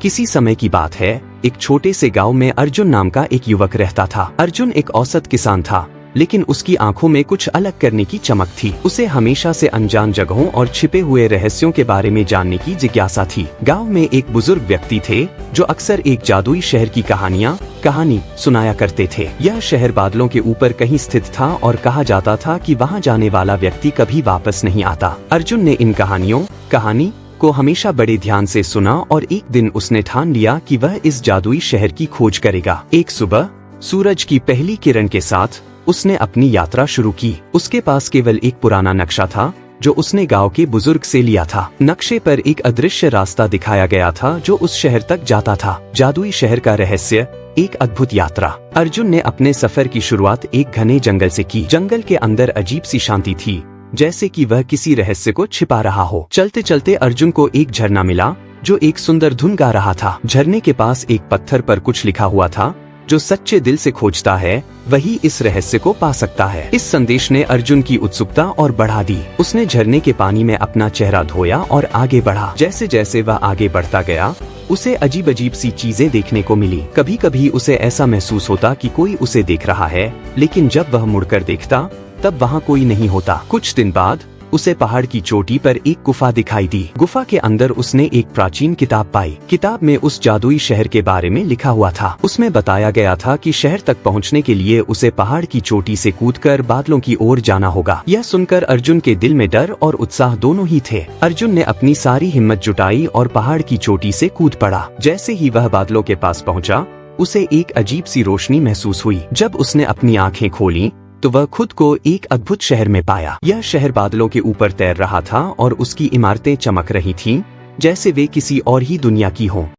किसी समय की बात है, एक छोटे से गांव में अर्जुन नाम का एक युवक रहता था। अर्जुन एक औसत किसान था, लेकिन उसकी आंखों में कुछ अलग करने की चमक थी। उसे हमेशा से अनजान जगहों और छिपे हुए रहस्यों के बारे में जानने की जिज्ञासा थी। गांव में एक बुजुर्ग व्यक्ति थे जो अक्सर एक जादुई शहर की कहानी सुनाया करते थे। यह शहर बादलों के ऊपर कहीं स्थित था और कहा जाता था कि वहां जाने वाला व्यक्ति कभी वापस नहीं आता। अर्जुन ने इन कहानी को हमेशा बड़े ध्यान से सुना और एक दिन उसने ठान लिया कि वह इस जादुई शहर की खोज करेगा। एक सुबह सूरज की पहली किरण के साथ उसने अपनी यात्रा शुरू की। उसके पास केवल एक पुराना नक्शा था जो उसने गांव के बुजुर्ग से लिया था। नक्शे पर एक अदृश्य रास्ता दिखाया गया था जो उस शहर तक जाता था। जादुई शहर का रहस्य, एक अद्भुत यात्रा। अर्जुन ने अपने सफर की शुरुआत एक घने जंगल से की। जंगल के अंदर अजीब सी शांति थी, जैसे कि वह किसी रहस्य को छिपा रहा हो। चलते चलते अर्जुन को एक झरना मिला जो एक सुंदर धुन गा रहा था। झरने के पास एक पत्थर पर कुछ लिखा हुआ था, जो सच्चे दिल से खोजता है वही इस रहस्य को पा सकता है। इस संदेश ने अर्जुन की उत्सुकता और बढ़ा दी। उसने झरने के पानी में अपना चेहरा धोया और आगे बढ़ा। जैसे जैसे वह आगे बढ़ता गया, उसे अजीब अजीब सी चीजें देखने को मिली। कभी कभी उसे ऐसा महसूस होता कि कोई उसे देख रहा है, लेकिन जब वह मुड़कर देखता तब वहाँ कोई नहीं होता। कुछ दिन बाद उसे पहाड़ की चोटी पर एक गुफा दिखाई दी। गुफा के अंदर उसने एक प्राचीन किताब पाई। किताब में उस जादुई शहर के बारे में लिखा हुआ था। उसमें बताया गया था कि शहर तक पहुंचने के लिए उसे पहाड़ की चोटी से कूदकर बादलों की ओर जाना होगा। यह सुनकर अर्जुन के दिल में डर और उत्साह दोनों ही थे। अर्जुन ने अपनी सारी हिम्मत जुटाई और पहाड़ की चोटी से कूद पड़ा। जैसे ही वह बादलों के पास पहुँचा, उसे एक अजीब सी रोशनी महसूस हुई। जब उसने अपनी आँखें खोली तो वह खुद को एक अद्भुत शहर में पाया। यह शहर बादलों के ऊपर तैर रहा था और उसकी इमारतें चमक रही थीं, जैसे वे किसी और ही दुनिया की हों।